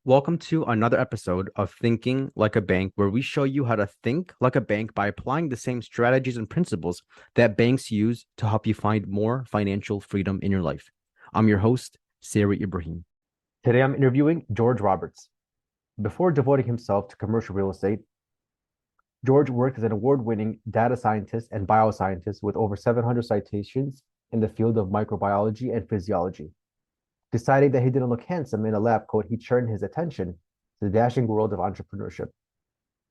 Welcome to another episode of Thinking Like a Bank, where we show you how to think like a bank by applying the same strategies and principles that banks use to help you find more financial freedom in your life. I'm your host, Sari Ibrahim. Today I'm interviewing George Roberts. Before devoting himself to commercial real estate, George worked as an award-winning data scientist and bioscientist with over 700 citations in the field of microbiology and physiology. Deciding that he didn't look handsome in a lab coat, he turned his attention to the dashing world of entrepreneurship.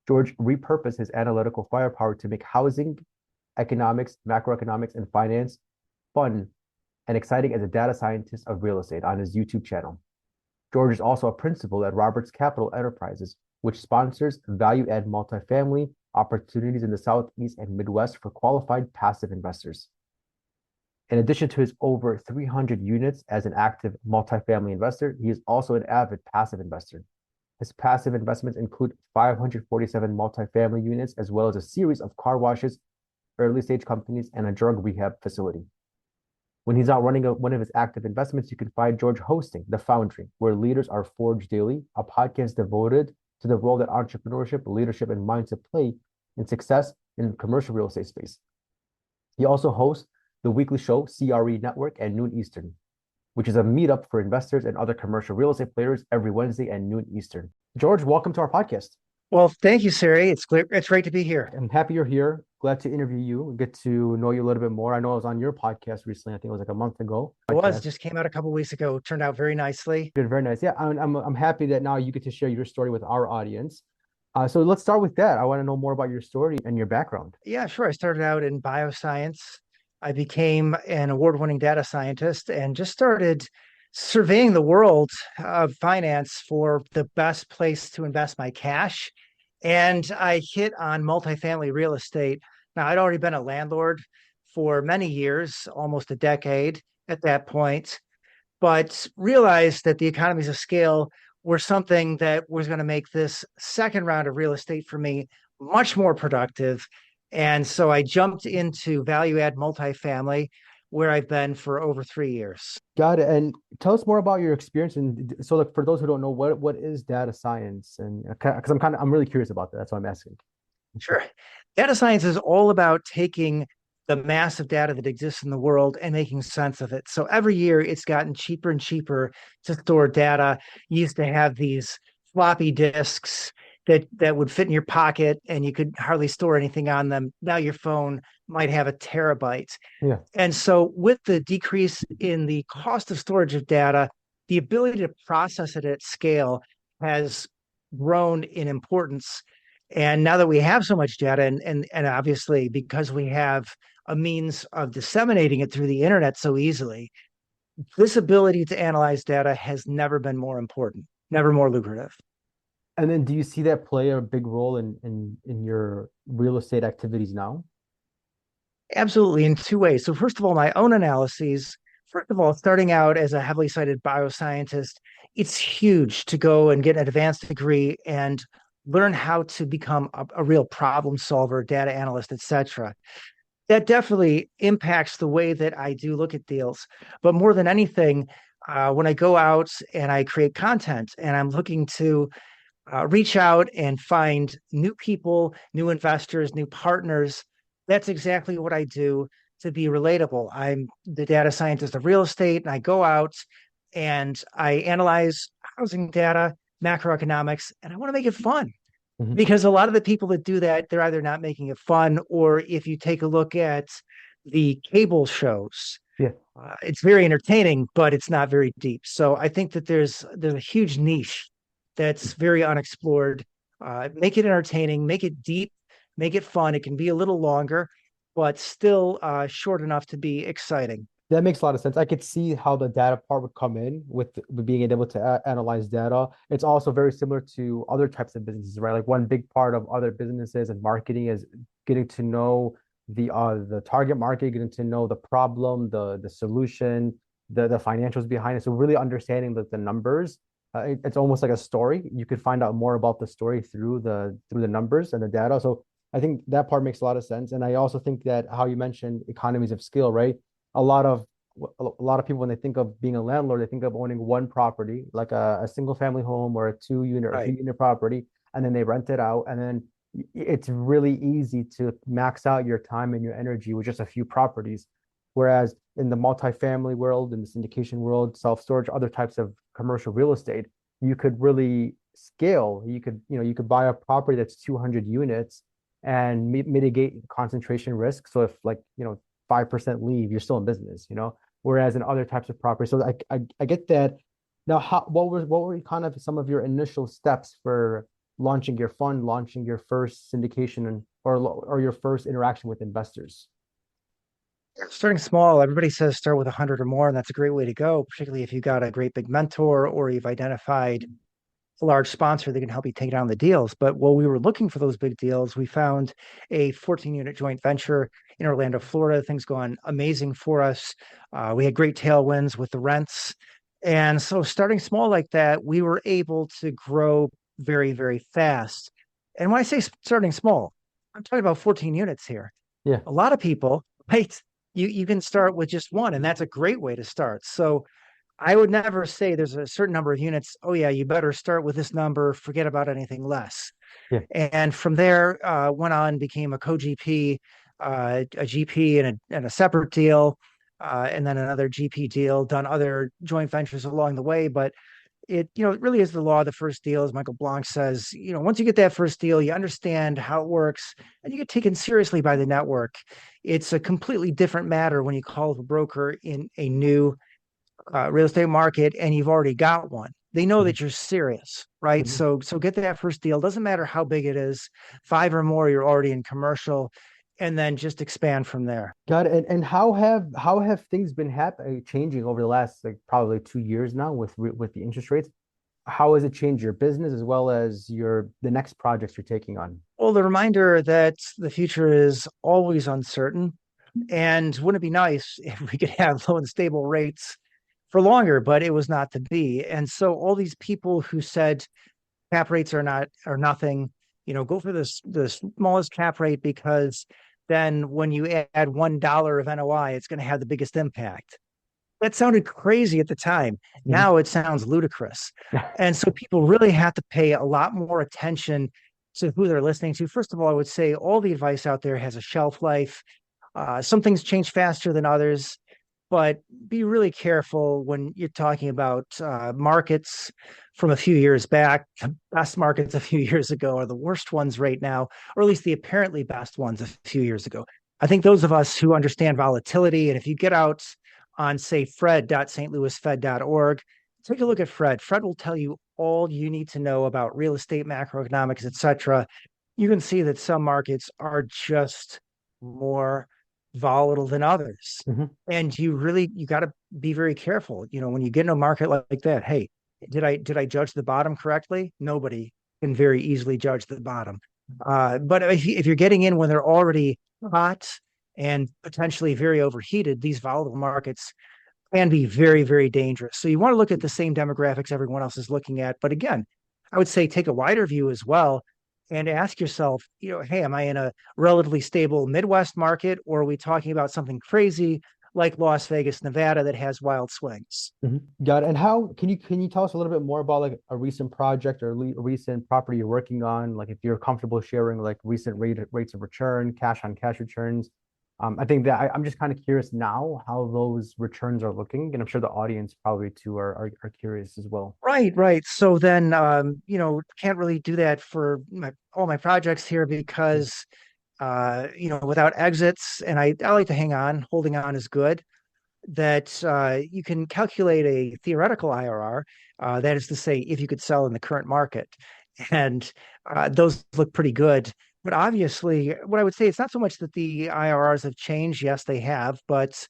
George repurposed his analytical firepower to make housing, economics, macroeconomics, and finance fun and exciting as a data scientist of real estate on his YouTube channel. George is also a principal at Roberts Capital Enterprises, which sponsors value-add multifamily opportunities in the Southeast and Midwest for qualified passive investors. In addition to his over 300 units as an active multifamily investor, he is also an avid passive investor. His passive investments include 547 multifamily units, as well as a series of car washes, early stage companies, and a drug rehab facility. When he's out running one of his active investments, you can find George hosting the Foundery, where leaders are forged daily, a podcast devoted to the role that entrepreneurship, leadership, and mindset play in success in the commercial real estate space. He also hosts the weekly show CRE Network at noon Eastern, which is a meetup for investors and other commercial real estate players every Wednesday at noon Eastern. George, welcome to our podcast. Well, thank you, Sari. It's great to be here. I'm happy you're here. Glad to interview you and get to know you a little bit more. I know I was on your podcast recently. I think it was like a month ago. Just came out a couple of weeks ago. Turned out very nicely. Good, very nice. Yeah, I'm happy that now you get to share your story with our audience. So let's start with that. I want to know more about your story and your background. Yeah, sure. I started out in bioscience. I became an award-winning data scientist and just started surveying the world of finance for the best place to invest my cash. And I hit on multifamily real estate. Now, I'd already been a landlord for many years, almost a decade at that point, but realized that the economies of scale were something that was going to make this second round of real estate for me much more productive. And so I jumped into value add multifamily, where I've been for over 3 years. Got it. And tell us more about your experience. And so, like, for those who don't know, what is data science? And because I'm really curious about that. That's why I'm asking. Sure. Data science is all about taking the massive data that exists in the world and making sense of it. So every year it's gotten cheaper and cheaper to store data. You used to have these floppy disks that would fit in your pocket and you could hardly store anything on them. Now your phone might have a terabyte. Yeah. And so with the decrease in the cost of storage of data, the ability to process it at scale has grown in importance. And now that we have so much data, and obviously because we have a means of disseminating it through the internet so easily, this ability to analyze data has never been more important, never more lucrative. And then do you see that play a big role in your real estate activities now? Absolutely, in two ways. So first of all, my own analyses, first of all, starting out as a heavily cited bioscientist, it's huge to go and get an advanced degree and learn how to become a real problem solver, data analyst, etc. That definitely impacts the way that I do look at deals. But more than anything, when I go out and I create content and I'm looking to reach out and find new people, new investors, new partners. That's exactly what I do to be relatable. I'm the data scientist of real estate, and I go out and I analyze housing data, macroeconomics, and I want to make it fun. Mm-hmm. Because a lot of the people that do that, they're either not making it fun, or if you take a look at the cable shows, it's very entertaining, but it's not very deep. So I think that there's a huge niche that's very unexplored. Make it entertaining, make it deep, make it fun. It can be a little longer, but still short enough to be exciting. That makes a lot of sense. I could see how the data part would come in with being able to analyze data. It's also very similar to other types of businesses, right? Like one big part of other businesses and marketing is getting to know the target market, getting to know the problem, the solution, the financials behind it. So really understanding the numbers. It's almost like a story. You could find out more about the story through the numbers and the data. So I think that part makes a lot of sense. And I also think that how you mentioned economies of scale, right? A lot of a lot of people, when they think of being a landlord, they think of owning one property, like a single family home or a 2 unit or three Right. unit property, and then they rent it out. And then it's really easy to max out your time and your energy with just a few properties. Whereas in the multifamily world, in the syndication world, self-storage, other types of commercial real estate, you could really scale. You could buy a property that's 200 units and mitigate concentration risk. So if, like, 5% leave, you're still in business. Whereas in other types of property. So I get that. Now, what were kind of some of your initial steps for launching your fund, launching your first syndication, or your first interaction with investors? Starting small, everybody says start with 100 or more, and that's a great way to go, particularly if you've got a great big mentor or you've identified a large sponsor that can help you take down the deals. But while we were looking for those big deals, we found a 14-unit joint venture in Orlando, Florida. Things going amazing for us. We had great tailwinds with the rents. And so starting small like that, we were able to grow very, very fast. And when I say starting small, I'm talking about 14 units here. Yeah. A lot of people, right? You can start with just one, and that's a great way to start. So I would never say there's a certain number of units. Oh yeah, you better start with this number. Forget about anything less. Yeah. And from there, went on, became a co-GP, a GP, and a separate deal, and then another GP deal. Done other joint ventures along the way, but it really is the law of the first deal, as Michael Blanc says. Once you get that first deal, you understand how it works, and you get taken seriously by the network. It's a completely different matter when you call up a broker in a new real estate market and you've already got one. They know Mhm. that you're serious, right? Mhm. So get that first deal. Doesn't matter how big it is, five or more, you're already in commercial, and then just expand from there. Got it. And how have things been changing over the last, like, probably 2 years now with the interest rates? How has it changed your business as well as the next projects you're taking on? Well, the reminder that the future is always uncertain. And wouldn't it be nice if we could have low and stable rates for longer, but it was not to be. And so all these people who said cap rates are nothing, go for the smallest cap rate, because then when you add $1 of NOI, it's going to have the biggest impact. That sounded crazy at the time. Mhm. Now it sounds ludicrous. And so people really have to pay a lot more attention to who they're listening to. First of all, I would say all the advice out there has a shelf life. Some things change faster than others, but be really careful when you're talking about markets from a few years back. The best markets a few years ago are the worst ones right now, or at least the apparently best ones a few years ago. I think those of us who understand volatility, and if you get out on, say, fred.stlouisfed.org, take a look at Fred. Fred will tell you all you need to know about real estate, macroeconomics, etc. You can see that some markets are just more volatile than others. Mhm. And you got to be very careful. When you get in a market like that, hey, did I judge the bottom correctly? Nobody can very easily judge the bottom. But if you're getting in when they're already hot and potentially very overheated, these volatile markets can be very, very dangerous. So you want to look at the same demographics everyone else is looking at. But again, I would say take a wider view as well and ask yourself, hey, am I in a relatively stable Midwest market, or are we talking about something crazy like Las Vegas, Nevada, that has wild swings? Mhm. Got it. And how can you tell us a little bit more about, like, a recent project or a recent property you're working on? Like, if you're comfortable sharing, like, recent rates of return, cash on cash returns. I think that I'm just kind of curious now how those returns are looking, and I'm sure the audience probably too are curious as well. Right, right. So then, can't really do that for all my projects here because, without exits, and I like to hang on. Holding on is good. That you can calculate a theoretical IRR. That is to say, if you could sell in the current market, and those look pretty good. But obviously, what I would say, it's not so much that the IRRs have changed. Yes, they have, but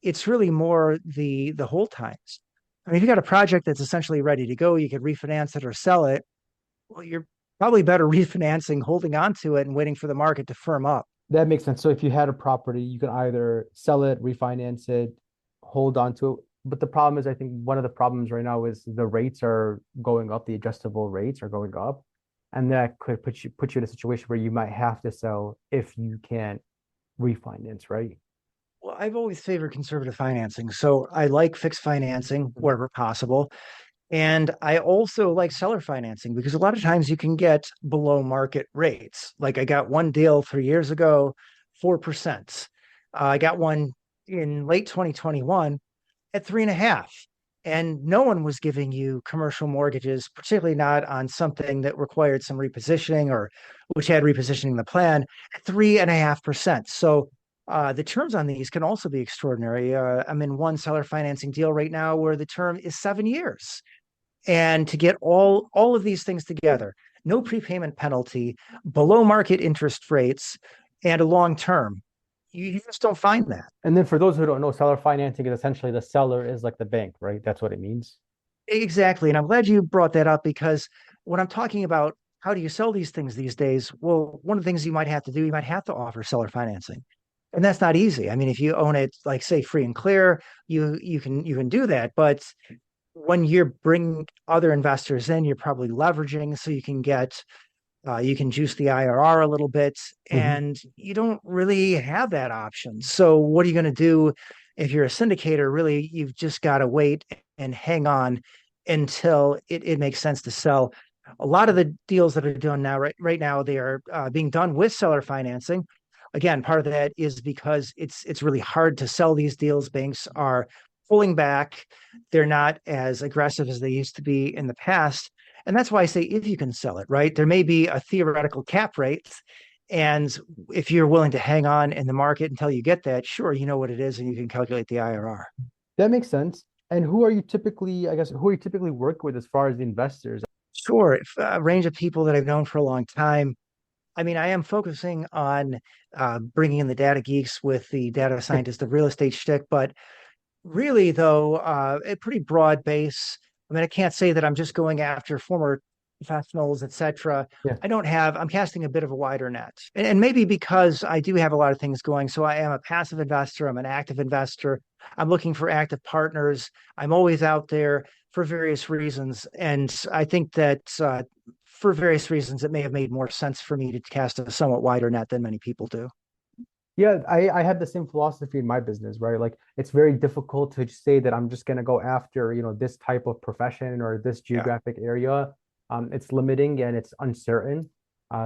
it's really more the hold times. I mean, if you got a project that's essentially ready to go, you could refinance it or sell it. Well, you're probably better refinancing, holding on to it, and waiting for the market to firm up. That makes sense. So if you had a property, you can either sell it, refinance it, hold on to it. But the problem is, I think one of the problems right now is the rates are going up, the adjustable rates are going up. And that could put you in a situation where you might have to sell if you can't refinance, right? Well, I've always favored conservative financing. So I like fixed financing Mhm. wherever possible. And I also like seller financing because a lot of times you can get below market rates. Like I got one deal 3 years ago, 4%. I got one in late 2021 at 3.5. And no one was giving you commercial mortgages, particularly not on something that required some repositioning or which had repositioning in the plan at 3.5%. So the terms on these can also be extraordinary. I'm in one seller financing deal right now where the term is 7 years. And to get all of these things together, no prepayment penalty, below market interest rates, and a long term, you just don't find that. And then for those who don't know, seller financing is essentially the seller is like the bank, right? That's what it means. Exactly. And I'm glad you brought that up because when I'm talking about how do you sell these things these days, well, one of the things you might have to do, you might have to offer seller financing. And that's not easy. I mean, if you own it, like say free and clear, you can do that. But when you're bringing other investors in, you're probably leveraging so you can juice the IRR a little bit, Mhm. and you don't really have that option. So what are you going to do if you're a syndicator? Really, you've just got to wait and hang on until it makes sense to sell. A lot of the deals that are done now, right now, they are being done with seller financing. Again, part of that is because it's really hard to sell these deals. Banks are pulling back. They're not as aggressive as they used to be in the past. And that's why I say if you can sell it, right? There may be a theoretical cap rate. And if you're willing to hang on in the market until you get that, sure, you know what it is and you can calculate the IRR. That makes sense. And who are you typically, I guess, who are you typically work with as far as the investors? Sure, if, a range of people that I've known for a long time. I mean, I am focusing on bringing in the data geeks with the data scientist of real estate shtick, but really, though, a pretty broad base. I mean, I can't say that I'm just going after former professionals, etc. Yeah. I'm casting a bit of a wider net. And maybe because I do have a lot of things going. So I am a passive investor, I'm an active investor. I'm looking for active partners. I'm always out there for various reasons. And I think that for various reasons, it may have made more sense for me to cast a somewhat wider net than many people do. Yeah, I had the same philosophy in my business, right? Like it's very difficult to just say that I'm just gonna go after, this type of profession or this Yeah. geographic area. It's limiting and it's uncertain.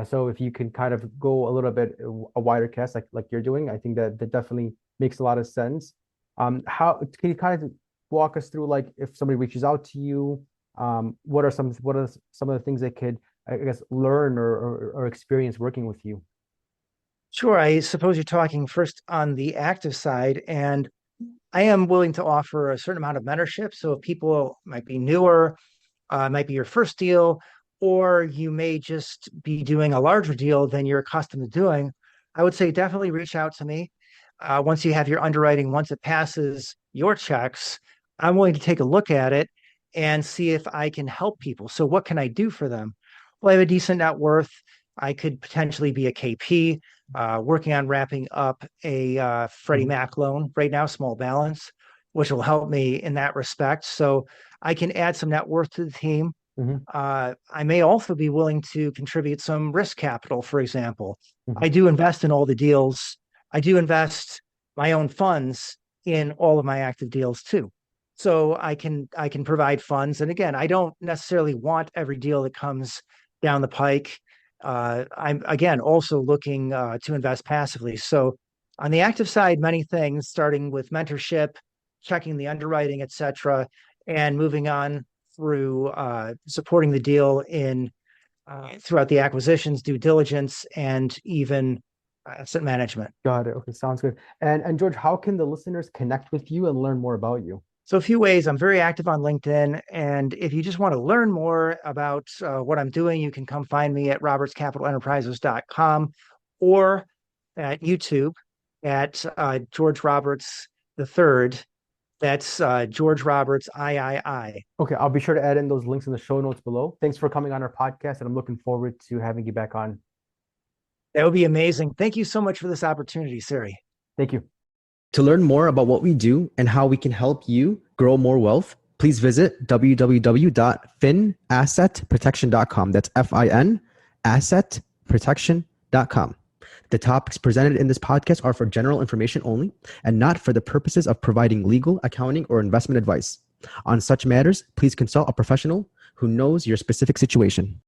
So if you can kind of go a little bit a wider cast like you're doing, I think that definitely makes a lot of sense. How can you kind of walk us through like if somebody reaches out to you, what are some of the things they could, I guess, learn or experience working with you? Sure. I suppose you're talking first on the active side, and I am willing to offer a certain amount of mentorship. So if people might be newer, might be your first deal, or you may just be doing a larger deal than you're accustomed to doing, I would say definitely reach out to me. Once you have your underwriting, once it passes your checks, I'm willing to take a look at it and see if I can help people. So what can I do for them? Well, I have a decent net worth. I could potentially be a KP, working on wrapping up a Freddie Mhm. Mac loan right now, small balance, which will help me in that respect. So I can add some net worth to the team. Mhm. I may also be willing to contribute some risk capital, for example. Mhm. I do invest in all the deals. I do invest my own funds in all of my active deals too. So I can provide funds. And again, I don't necessarily want every deal that comes down the pike. I'm again also looking to invest passively. So on the active side, many things, starting with mentorship, checking the underwriting, et cetera, and moving on through supporting the deal in throughout the acquisitions, due diligence, and even asset management. Got it. Okay, sounds good. And George, how can the listeners connect with you and learn more about you? So, a few ways. I'm very active on LinkedIn. And if you just want to learn more about what I'm doing, you can come find me at robertscapitalenterprises.com or at YouTube at George Roberts the third. That's George Roberts III. Okay, I'll be sure to add in those links in the show notes below. Thanks for coming on our podcast, and I'm looking forward to having you back on. That would be amazing. Thank you so much for this opportunity, Siri. Thank you. To learn more about what we do and how we can help you grow more wealth, please visit www.finassetprotection.com. That's FIN assetprotection.com. The topics presented in this podcast are for general information only and not for the purposes of providing legal, accounting, or investment advice. On such matters, please consult a professional who knows your specific situation.